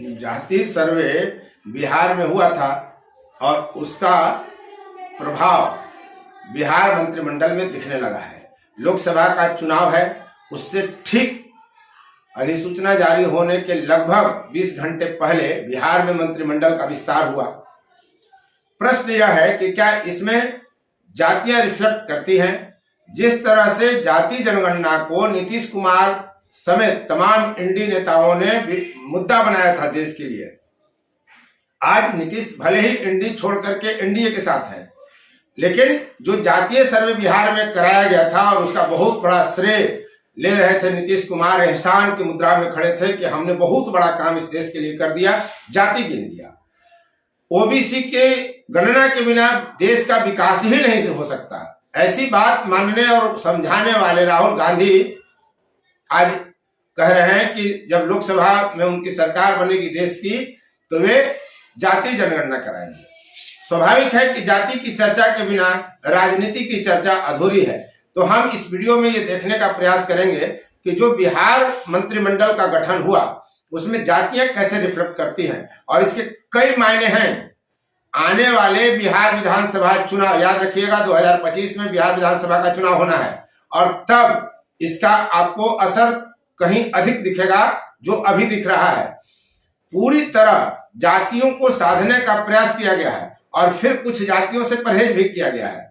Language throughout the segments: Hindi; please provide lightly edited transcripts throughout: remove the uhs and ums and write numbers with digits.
जाति सर्वे बिहार में हुआ था और उसका प्रभाव बिहार मंत्रिमंडल में दिखने लगा है। लोकसभा का चुनाव है, उससे ठीक अधिसूचना जारी होने के लगभग 20 घंटे पहले बिहार में मंत्रिमंडल का विस्तार हुआ। प्रश्न यह है कि क्या इसमें जातियां रिफ्लेक्ट करती हैं? जिस तरह से जाति जनगणना को नीतीश कुमार समेत तमाम इंडी नेताओं ने मुद्दा बनाया था देश के लिए, आज नीतीश भले ही इंडी छोड़ करके एनडीए के साथ है, लेकिन जो जातीय सर्वे बिहार में कराया गया था और उसका बहुत बड़ा श्रेय ले रहे थे नीतीश कुमार, एहसान की मुद्रा में खड़े थे कि हमने बहुत बड़ा काम इस देश के लिए कर दिया, जाति गिन दिया। ओबीसी के गणना के बिना देश का विकास ही नहीं हो सकता। ऐसी बात मानने और समझाने वाले राहुल गांधी आज कह रहे हैं कि जब लोकसभा में उनकी सरकार बनेगी देश की, तो वे जाति जनगणना कराएंगे। स्वाभाविक है कि जाति की चर्चा के बिना राजनीति की चर्चा अधूरी है। तो हम इस वीडियो में ये देखने का प्रयास करेंगे कि जो बिहार मंत्रिमंडल का गठन हुआ उसमें जातियां कैसे रिफ्लेक्ट करती हैं और इसके कई मायने हैं। आने वाले बिहार विधानसभा चुनाव, याद रखिएगा 2025 में बिहार विधानसभा का चुनाव होना है और तब इसका आपको असर कहीं अधिक दिखेगा जो अभी दिख रहा है। पूरी तरह जातियों को साधने का प्रयास किया गया है और फिर कुछ जातियों से परहेज भी किया गया है।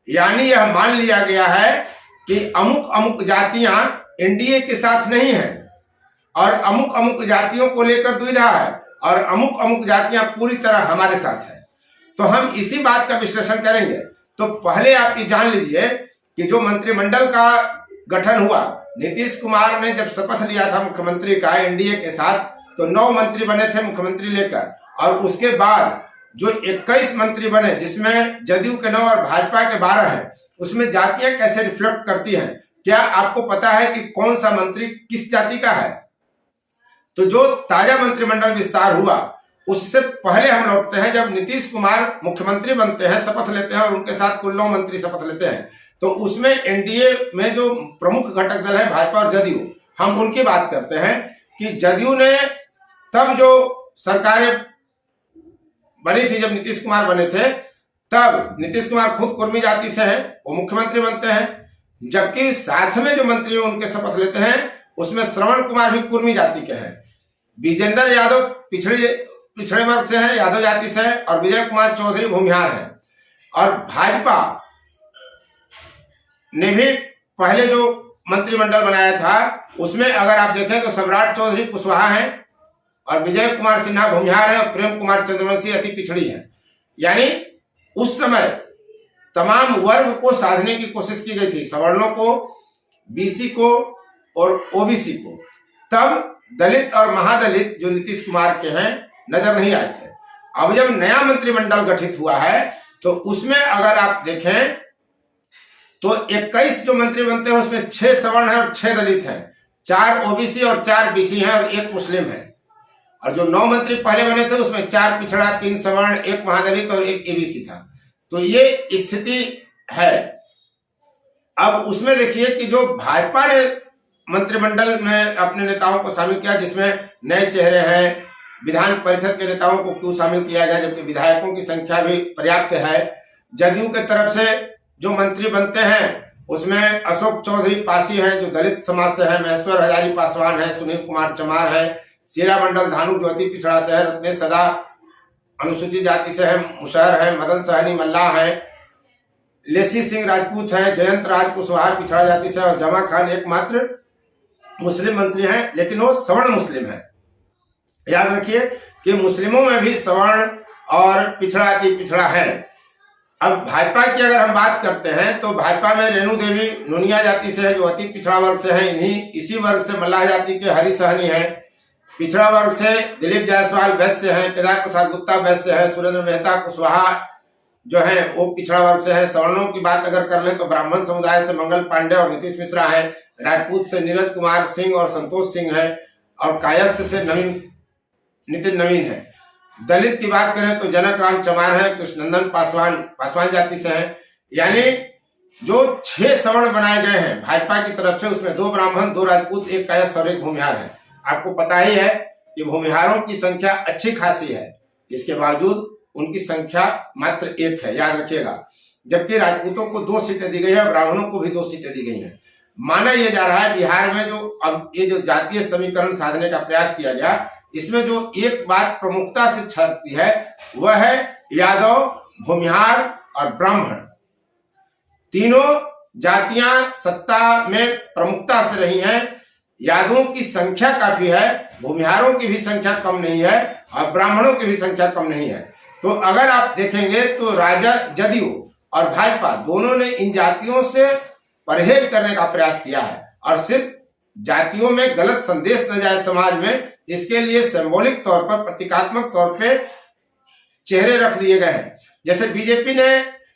यानी यह मान लिया गया है कि अमुक अमुक जातियां एनडीए के साथ नहीं हैं और अमुक अमुक जातियों को लेकर दुविधा है और अमुक अमुक जातियां पूरी तरह हमारे साथ है। तो हम इसी बात का विश्लेषण करेंगे। तो पहले आप ये जान लीजिए कि जो मंत्रिमंडल का गठन हुआ, नीतीश कुमार ने जब शपथ लिया था मुख्यमंत्री का एनडीए के साथ, तो 9 मंत्री बने थे मुख्यमंत्री लेकर, और उसके बाद जो 21 मंत्री बने जिसमें जदयू के 9 और भाजपा के 12 हैं, उसमें जातियां कैसे रिफ्लेक्ट करती हैं? क्या आपको पता है कि कौन सा मंत्री किस जाति का है? तो जो ताजा मंत्रिमंडल विस्तार हुआ उससे पहले हम लौटते हैं जब नीतीश कुमार मुख्यमंत्री बनते हैं, शपथ लेते हैं और उनके साथ कुल 9 मंत्री शपथ लेते हैं। तो उसमें एनडीए में जो प्रमुख घटक दल है भाजपा और जदयू, हम उनकी बात करते हैं कि जदयू ने तब जो सरकारें बनी थी, जब नीतीश कुमार बने थे, तब नीतीश कुमार खुद कुर्मी जाति से हैं, वो मुख्यमंत्री बनते हैं, जबकि साथ में जो मंत्री उनके शपथ लेते हैं उसमें श्रवण कुमार भी कुर्मी जाति के हैं, विजेंद्र यादव पिछड़े वर्ग से हैं, यादव जाति से हैं, और विजय कुमार चौधरी भूमिहार हैं। और भाजपा ने भी पहले जो मंत्रिमंडल बनाया था उसमें अगर आप देखें तो सम्राट चौधरी कुशवाहा हैं और विजय कुमार सिन्हा भूमिहार है और प्रेम कुमार चंद्रवंशी अति पिछड़ी है। यानी उस समय तमाम वर्ग को साधने की कोशिश की गई थी, सवर्णों को, बीसी को और ओबीसी को। तब दलित और महादलित जो नीतीश कुमार के हैं नजर नहीं आए थे। अब जब नया मंत्रिमंडल गठित हुआ है तो उसमें अगर आप देखें तो 21 जो मंत्री बनते हैं उसमें 6 सवर्ण है और 6 दलित हैं, 4 ओबीसी और 4 बीसी हैं और 1 मुस्लिम है। और जो 9 मंत्री पहले बने थे उसमें 4 पिछड़ा, 3 सवर्ण, 1 महादलित और 1 एबीसी था। तो ये स्थिति है। अब उसमें देखिए कि जो भाजपा ने मंत्रिमंडल में अपने नेताओं को शामिल किया, जिसमें नए चेहरे हैं, विधान परिषद के नेताओं को क्यों शामिल किया गया जबकि विधायकों की संख्या भी पर्याप्त है। जदयू के तरफ से जो मंत्री बनते हैं उसमें अशोक चौधरी पासी हैं जो दलित समाज से है, महेश्वर हजारी पासवान है, सुनील कुमार चमार है, शीला मंडल धानु जो अति पिछड़ा से है, रत्नेश सदा अनुसूचित जाति से है, मुशहर है, मदन सहनी मल्लाह है, लेसी सिंह राजपूत है, जयंत राज कुशवाहा पिछड़ा जाति से और जमा खान एकमात्र मुस्लिम मंत्री हैं, लेकिन वो सवर्ण मुस्लिम है। याद रखिए कि मुस्लिमों में भी सवर्ण और पिछड़ा अति पिछड़ा है। अब भाजपा की अगर हम बात करते हैं तो भाजपा में रेणु देवी नोनिया जाति से है जो अति पिछड़ा वर्ग से है, इसी वर्ग से मल्लाह जाति के हरि सहनी है, पिछड़ा वर्ग से दिलीप जायसवाल वैश्य है, केदार प्रसाद गुप्ता वैश्य है, सुरेंद्र मेहता कुशवाहा जो है वो पिछड़ा वर्ग से है। सवर्णों की बात अगर कर ले तो ब्राह्मण समुदाय से मंगल पांडे और नीतीश मिश्रा है, राजपूत से नीरज कुमार सिंह और संतोष सिंह है, और कायस्थ से नितिन नवीन है। दलित की बात करें तो जनक राम चमार है, कृष्णनंदन पासवान जाति से है। यानी जो 6 सवर्ण बनाए गए हैं भाजपा की तरफ से उसमें 2 ब्राह्मण, 2 राजपूत, 1 कायस्थ और 1 भूमिहार है। आपको पता ही है कि भूमिहारों की संख्या अच्छी खासी है, इसके बावजूद उनकी संख्या मात्र 1 है, याद रखिएगा। जबकि राजपूतों को 2 सीटें दी गई है, ब्राह्मणों को भी 2 सीटें दी गई हैं। माना यह जा रहा है बिहार में जो अब ये जो जातीय समीकरण साधने का प्रयास किया गया, इसमें जो एक बात प्रमुखता से छलकती है वह है यादव, भूमिहार और ब्राह्मण। तीनों जातियां सत्ता में प्रमुखता से रही हैं। यादवों की संख्या काफी है, भूमिहारों की भी संख्या कम नहीं है और ब्राह्मणों की भी संख्या कम नहीं है। तो अगर आप देखेंगे तो राजा जदयू और भाजपा दोनों ने इन जातियों से परहेज करने का प्रयास किया है और सिर्फ जातियों में गलत संदेश न जाए समाज में, इसके लिए सिंबॉलिक तौर पर, प्रतीकात्मक तौर पे चेहरे रख दिए गए हैं। जैसे बीजेपी ने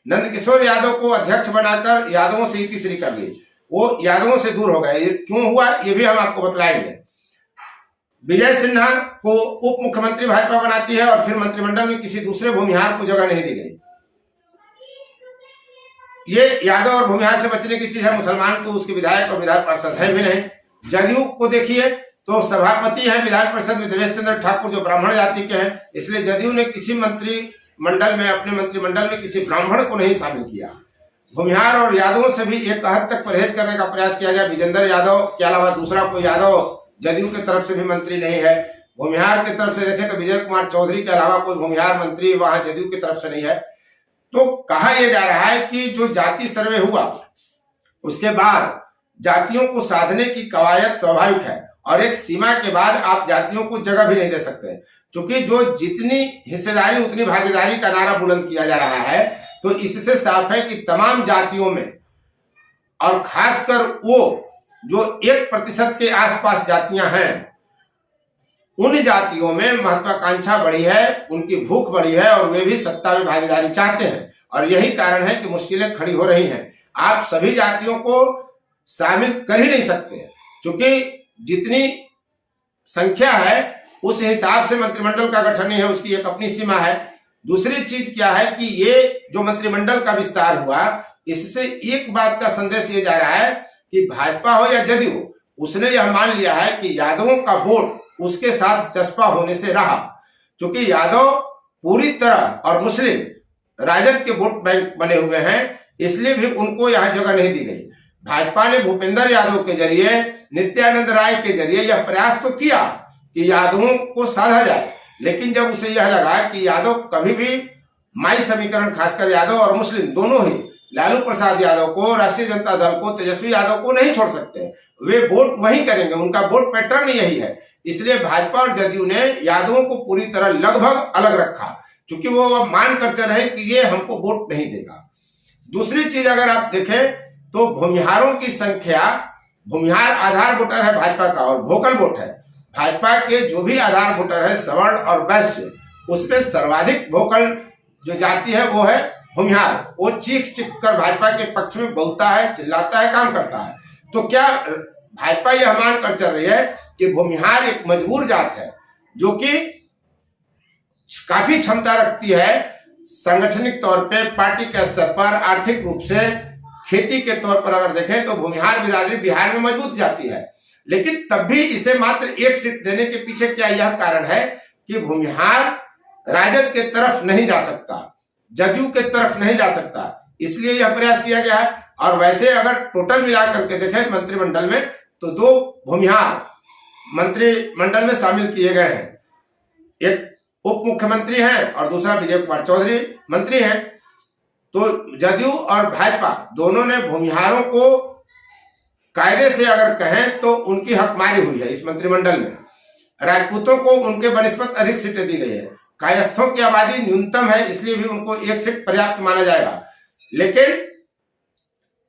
नंदकिशोर यादव को अध्यक्ष बनाकर यादवों से तीसरी कर ली, वो यादवों से दूर हो गए। ये क्यों हुआ ये भी हम आपको बतलाएंगे। विजय सिन्हा को उप मुख्यमंत्री भाजपा बनाती है और फिर मंत्रिमंडल में किसी दूसरे भूमिहार को जगह नहीं दी गई। ये यादव और भूमिहार से बचने की चीज है। मुसलमान तो उसके विधायक और विधान पार्षद है भी नहीं। जदयू को देखिए तो सभापति है विधान परिषद में देवेश चंद्र ठाकुर, जो ब्राह्मण जाति के हैं, इसलिए जदयू ने किसी मंत्रिमंडल में, अपने मंत्रिमंडल में किसी ब्राह्मण को नहीं शामिल किया। भूमिहार और यादवों से भी एक हद तक परहेज करने का प्रयास किया गया। विजेंद्र यादव के अलावा दूसरा कोई यादव जदयू की तरफ से भी मंत्री नहीं है। भूमिहार की तरफ से देखें तो विजय कुमार चौधरी के अलावा कोई भूमिहार मंत्री वहां जदयू की तरफ से नहीं है। तो कहा यह जा रहा है कि जो जाति सर्वे हुआ उसके बाद जातियों को साधने की कवायद स्वाभाविक है और एक सीमा के बाद आप जातियों को जगह भी नहीं दे सकते, क्योंकि जो जितनी हिस्सेदारी उतनी भागीदारी का नारा बुलंद किया जा रहा है। तो इससे साफ है कि तमाम जातियों में और खासकर वो जो 1% के आसपास जातियां हैं, उन जातियों में महत्वाकांक्षा बढ़ी है, उनकी भूख बढ़ी है और वे भी सत्ता में भागीदारी चाहते हैं। और यही कारण है कि मुश्किलें खड़ी हो रही हैं। आप सभी जातियों को शामिल कर ही नहीं सकते, क्योंकि जितनी संख्या है उस हिसाब से मंत्रिमंडल का गठन नहीं है, उसकी एक अपनी सीमा है। दूसरी चीज क्या है कि ये जो मंत्रिमंडल का विस्तार हुआ, इससे एक बात का संदेश ये जा रहा है कि भाजपा हो या जदयू, उसने यह मान लिया है कि यादवों का वोट उसके साथ चस्पा होने से रहा। क्योंकि यादव पूरी तरह और मुस्लिम राजद के वोट बैंक बने हुए हैं, इसलिए भी उनको यहां जगह नहीं दी गई। भाजपा ने भूपेंद्र यादव के जरिए, नित्यानंद राय के जरिए यह प्रयास तो किया कि यादवों को साधा जाए, लेकिन जब उसे यह लगा कि यादव कभी भी माई समीकरण, खासकर यादव और मुस्लिम दोनों ही लालू प्रसाद यादव को, राष्ट्रीय जनता दल को, तेजस्वी यादव को नहीं छोड़ सकते, वे वोट वही करेंगे, उनका वोट पैटर्न यही है। इसलिए भाजपा और जदयू ने यादवों को पूरी तरह लगभग अलग रखा, क्योंकि वो मान कर चल रहे कि ये हमको वोट नहीं देगा। दूसरी चीज अगर आप देखें तो भूमिहारों की संख्या, भूमिहार आधार वोटर है भाजपा का और वोकल वोट है। भाजपा के जो भी आधार वोटर है सवर्ण और वैश्य, उसमें सर्वाधिक वोकल जो जाति है वो है भूमिहार। वो चीख चीख कर भाजपा के पक्ष में बोलता है, चिल्लाता है, काम करता है। तो क्या भाजपा यह मान कर चल रही है कि भूमिहार एक मजबूर जात है, जो कि काफी क्षमता रखती है संगठनिक तौर पे, पार्टी के स्तर पर, आर्थिक रूप से, खेती के तौर पर अगर देखें तो भूमिहार बिरादरी बिहार में मजबूत जाती है। लेकिन तब भी इसे मात्र 1 सीट देने के पीछे क्या यह कारण है कि भूमिहार राजद के तरफ नहीं जा सकता, जदयू के तरफ नहीं जा सकता, इसलिए यह प्रयास किया गया है। और वैसे अगर टोटल मिलाकर के देखें मंत्रिमंडल में तो 2 भूमिहार मंत्रिमंडल में शामिल किए गए हैं। एक उप मुख्यमंत्री हैं और दूसरा विजय कुमार चौधरी मंत्री हैं। तो जदयू और भाजपा दोनों ने भूमिहारों को कायदे से अगर कहें तो उनकी हकमारी हुई है इस मंत्रिमंडल में। राजपूतों को उनके बनिस्पत अधिक सीटें दी गई है। कायस्थों की आबादी न्यूनतम है, इसलिए भी उनको 1 सीट पर्याप्त माना जाएगा। लेकिन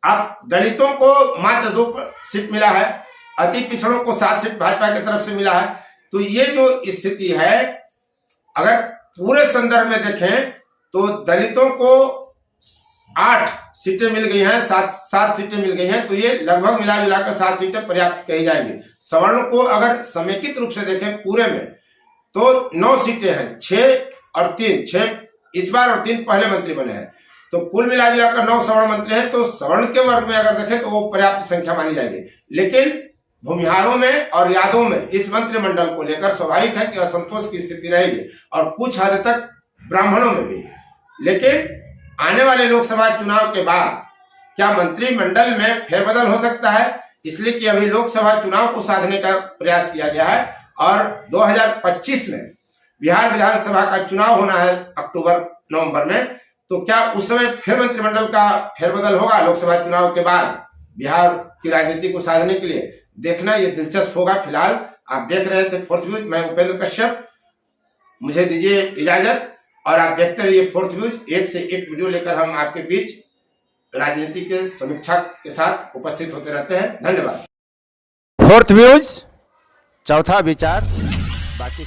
अब दलितों को मात्र 2 सीट मिला है, अति पिछड़ों को 7 सीट भाजपा की तरफ से मिला है। तो ये जो स्थिति है, अगर पूरे संदर्भ में देखें तो दलितों को 8 सीटें मिल गई हैं, 7 सीटें मिल गई हैं, तो ये लगभग मिला जुलाकर 7 सीटें पर्याप्त कही जाएंगी। सवर्णों को अगर समेकित रूप से देखें पूरे में तो 9 सीटें हैं, 6 और 3, 6 इस बार और 3 पहले मंत्री बने हैं, तो कुल मिला जुलाकर 9 सवर्ण मंत्री हैं। तो सवर्ण के वर्ग में अगर देखें तो वो पर्याप्त संख्या मानी जाएगी। लेकिन भूमिहारों में और यादों में इस मंत्रिमंडल को लेकर स्वाभाविक है कि असंतोष की स्थिति रहेगी और कुछ हद तक ब्राह्मणों में भी। लेकिन आने वाले लोकसभा चुनाव के बाद क्या मंत्रिमंडल में फेरबदल हो सकता है, इसलिए कि अभी लोकसभा चुनाव को साधने का प्रयास किया गया है और 2025 में बिहार विधानसभा का चुनाव होना है अक्टूबर-नवंबर में। तो क्या उस समय फिर मंत्रिमंडल का फेरबदल होगा लोकसभा चुनाव के बाद बिहार की राजनीति को साधने के लिए? देखना ये दिलचस्प होगा। फिलहाल आप देख रहे थे फोर्थ व्यूज, मैं उपेंद्र कश्यप, मुझे दीजिए इजाजत और आप देखते रहिए फोर्थ व्यूज। एक से एक वीडियो लेकर हम आपके बीच राजनीति के समीक्षा के साथ उपस्थित होते रहते हैं। धन्यवाद। फोर्थ व्यूज, चौथा विचार, बाकी